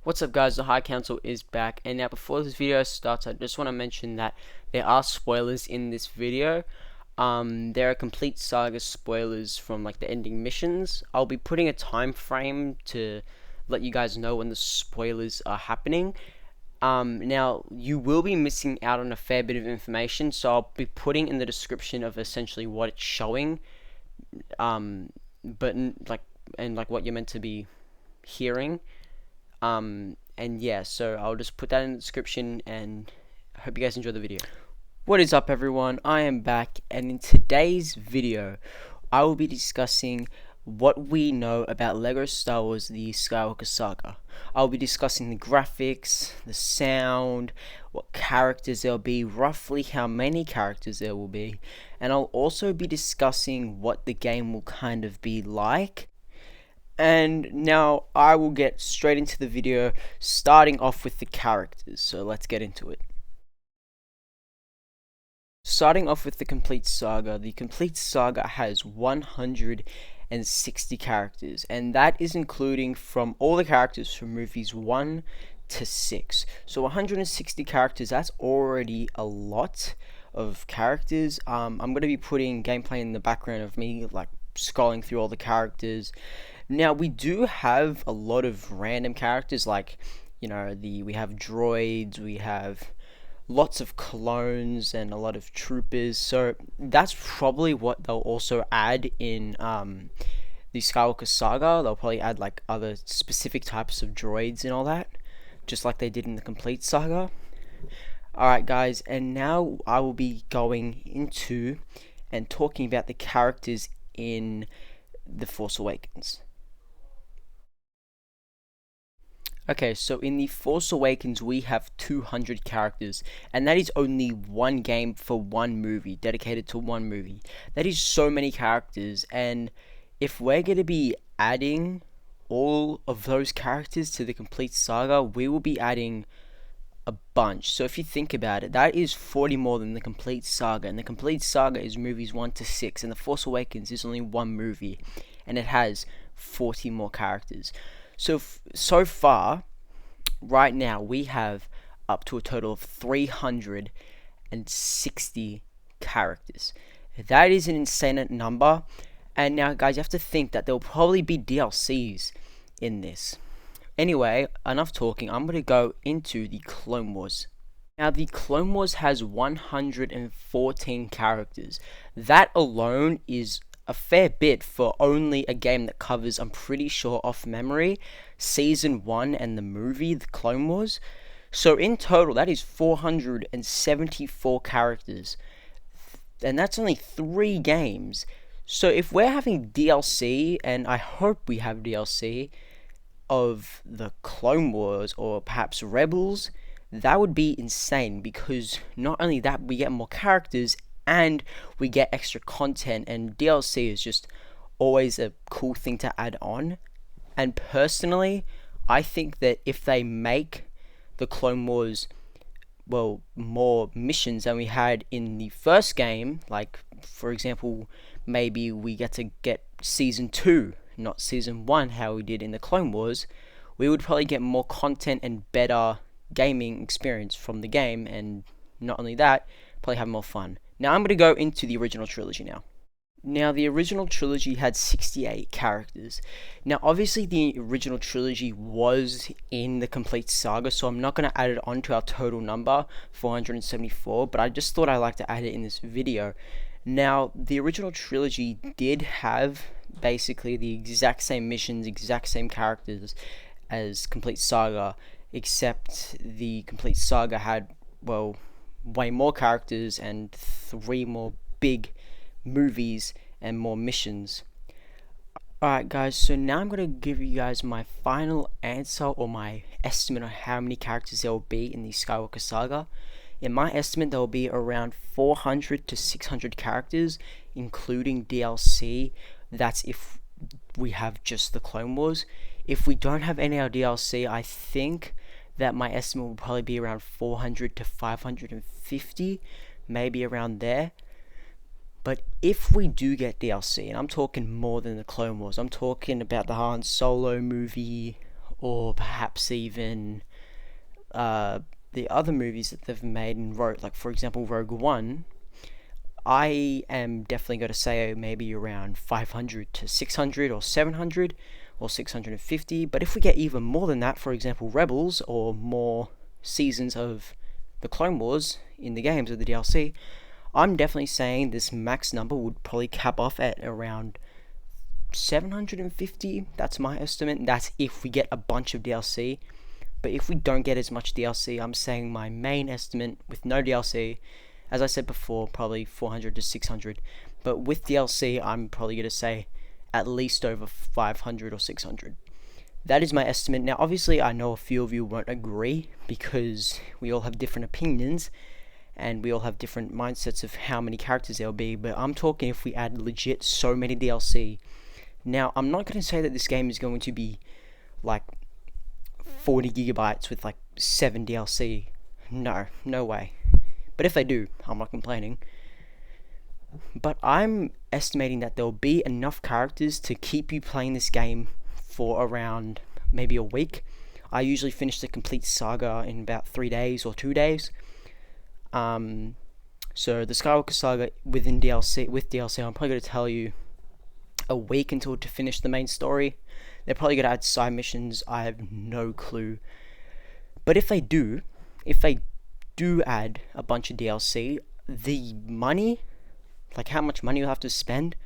What's up guys, the High Council is back, and now before this video starts I just want to mention that there are spoilers in this video. There are complete saga spoilers from like the ending missions. I'll be putting a time frame to let you guys know when the spoilers are happening. Now you will be missing out on a fair bit of information, so I'll be putting in the description of essentially what it's showing, but like what you're meant to be hearing. And yeah, so I'll just put that in the description, and I hope you guys enjoy the video. What is up everyone, I am back, and in today's video I will be discussing what we know about LEGO Star Wars The Skywalker Saga. I'll be discussing the graphics, the sound, what characters there'll be, roughly how many characters there will be, and I'll also be discussing what the game will kind of be like. And now I will get straight into the video, starting off with the characters, so let's get into it. Starting off with the complete saga has 160 characters, and that is including from all the characters from movies 1 to 6. So 160 characters, that's already a lot of characters. I'm going to be putting gameplay in the background of me like scrolling through all the characters. Now we do have a lot of random characters, like we have droids, we have lots of clones and a lot of troopers, so that's probably what they'll also add in the Skywalker Saga. They'll probably add like other specific types of droids and all that, just like they did in the complete saga. Alright guys, and now I will be going into and talking about the characters in The Force Awakens. Okay, so in The Force Awakens we have 200 characters, and that is only one game for one movie, dedicated to one movie. That is so many characters, and if we're going to be adding all of those characters to the complete saga, we will be adding a bunch. So if you think about it, that is 40 more than the complete saga, and the complete saga is movies 1 to 6, and The Force Awakens is only one movie, and it has 40 more characters. So far, right now, we have up to a total of 360 characters. That is an insane number. And now, guys, you have to think that there will probably be DLCs in this. Anyway, enough talking. I'm going to go into the Clone Wars. Now, the Clone Wars has 114 characters. That alone is a fair bit for only a game that covers, I'm pretty sure off memory, season 1 and the movie The Clone Wars. So in total that is 474 characters, and that's only 3 games. So if we're having DLC, and I hope we have DLC of the Clone Wars or perhaps Rebels, that would be insane, because not only that, we get more characters and we get extra content, and DLC is just always a cool thing to add on. And personally, I think that if they make the Clone Wars, well, more missions than we had in the first game, like for example, maybe we get season 2, not season 1, how we did in the Clone Wars, we would probably get more content and better gaming experience from the game, and not only that, probably have more fun. Now I'm going to go into the original trilogy now. Now the original trilogy had 68 characters. Now obviously the original trilogy was in the complete saga, so I'm not going to add it onto our total number, 474, but I just thought I'd like to add it in this video. Now the original trilogy did have basically the exact same missions, exact same characters as complete saga, except the complete saga had, well, way more characters and 3 more big movies and more missions. Alright guys, so now I'm going to give you guys my final answer, or my estimate on how many characters there will be in the Skywalker Saga. In my estimate, there will be around 400 to 600 characters, including DLC. That's if we have just the Clone Wars. If we don't have any DLC, I think that my estimate will probably be around 400 to 550, maybe around there. But if we do get DLC, and I'm talking more than the Clone Wars, I'm talking about the Han Solo movie, or perhaps even the other movies that they've made and wrote, like for example Rogue One, I am definitely going to say maybe around 500 to 600 or 700 or 650. But if we get even more than that, for example Rebels or more seasons of the Clone Wars in the games or the DLC, I'm definitely saying this max number would probably cap off at around 750. That's my estimate. That's if we get a bunch of DLC. But if we don't get as much DLC, I'm saying my main estimate with no DLC, as I said before, probably 400 to 600. But with DLC, I'm probably going to say at least over 500 or 600. That is my estimate. Now, obviously, I know a few of you won't agree because we all have different opinions and we all have different mindsets of how many characters there'll be. But I'm talking if we add legit so many DLC. Now, I'm not going to say that this game is going to be like 40 gigabytes with like 7 DLC. No way. But if they do, I'm not complaining. But I'm estimating that there'll be enough characters to keep you playing this game for around maybe a week. I usually finish the complete saga in about 3 days or 2 days. So the Skywalker Saga with DLC, I'm probably going to tell you a week until to finish the main story. They're probably going to add side missions. I have no clue. But if they do add a bunch of DLC, the money, like how much money you have to spend,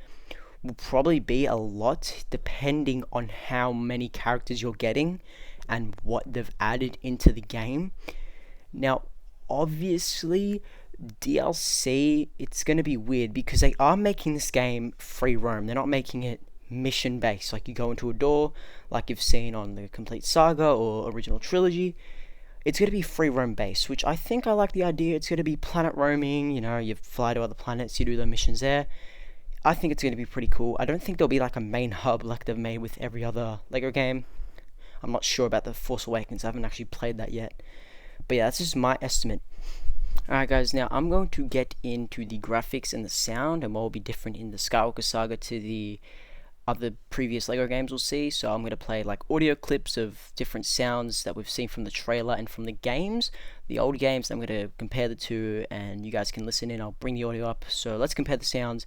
will probably be a lot depending on how many characters you're getting and what they've added into the game. Now, obviously, DLC, it's going to be weird because they are making this game free roam. They're not making it mission based, like you go into a door, like you've seen on the complete saga or original trilogy. It's going to be free roam based, which I think I like the idea. It's going to be planet roaming, you fly to other planets, you do the missions there. I think it's going to be pretty cool. I don't think there'll be like a main hub like they've made with every other Lego game. I'm not sure about the Force Awakens. I haven't actually played that yet. But yeah, that's just my estimate. Alright guys, now I'm going to get into the graphics and the sound and what will be different in the Skywalker Saga to the other previous Lego games we'll see. So I'm going to play like audio clips of different sounds that we've seen from the trailer and from the games, the old games. I'm going to compare the two and you guys can listen in. I'll bring the audio up. So let's compare the sounds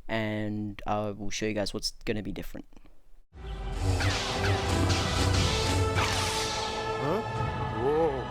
and I will show you guys what's going to be different. Huh? Whoa.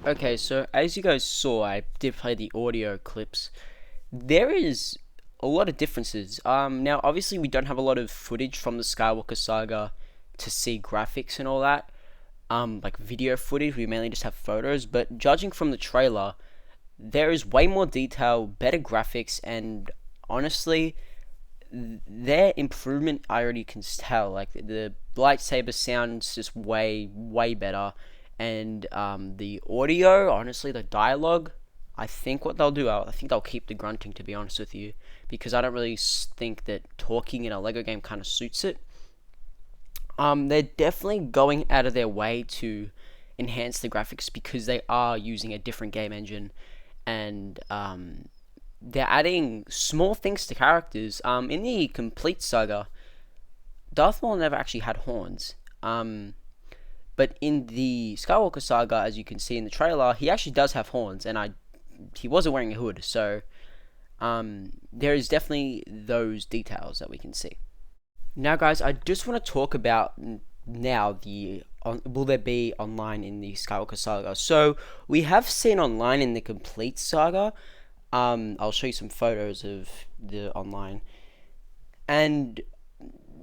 Okay, so as you guys saw, I did play the audio clips. There is a lot of differences. Now obviously we don't have a lot of footage from the Skywalker Saga to see graphics and all that. Like video footage, we mainly just have photos. But judging from the trailer, there is way more detail, better graphics, and honestly, their improvement I already can tell. Like the lightsaber sounds just way better. And the audio, honestly, the dialogue, I think what they'll do, I think they'll keep the grunting, to be honest with you, because I don't really think that talking in a Lego game kind of suits it. They're definitely going out of their way to enhance the graphics because they are using a different game engine, and they're adding small things to characters. In the complete saga, Darth Maul never actually had horns. But in the Skywalker Saga, as you can see in the trailer, he actually does have horns, and he wasn't wearing a hood, so there is definitely those details that we can see. Now, guys, I just want to talk about now will there be online in the Skywalker Saga? So we have seen online in the complete saga. I'll show you some photos of the online, and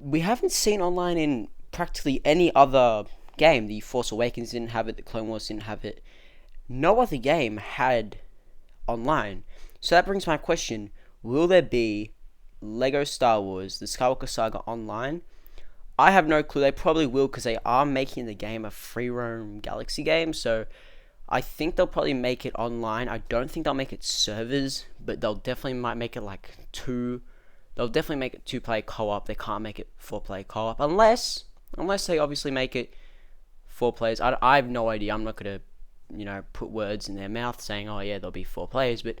we haven't seen online in practically any other game. The Force Awakens didn't have it. The Clone Wars didn't have it. No other game had online. So that brings my question: will there be Lego Star Wars, the Skywalker Saga online? I have no clue. They probably will, because they are making the game a free roam galaxy game. So I think they'll probably make it online. I don't think they'll make it servers, but they'll definitely might make it like two. They'll definitely make it 2-player co-op. They can't make it 4-player co-op unless they obviously make it 4 players. I have no idea. I'm not gonna put words in their mouth saying, oh yeah, there'll be 4 players, but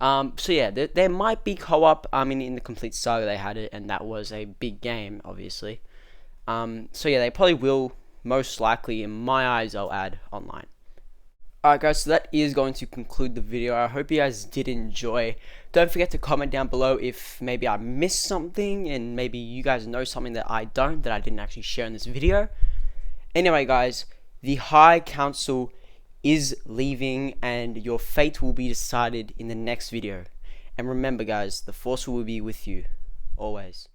so yeah, there might be co-op. I mean, in the complete saga they had it, and that was a big game, obviously. So yeah, they probably will, most likely, in my eyes, they'll add online. Alright guys, so that is going to conclude the video. I hope you guys did enjoy. Don't forget to comment down below if maybe I missed something, and maybe you guys know something that I don't, that I didn't actually share in this video. Anyway guys, the High Council is leaving, and your fate will be decided in the next video. And remember guys, the Force will be with you, always.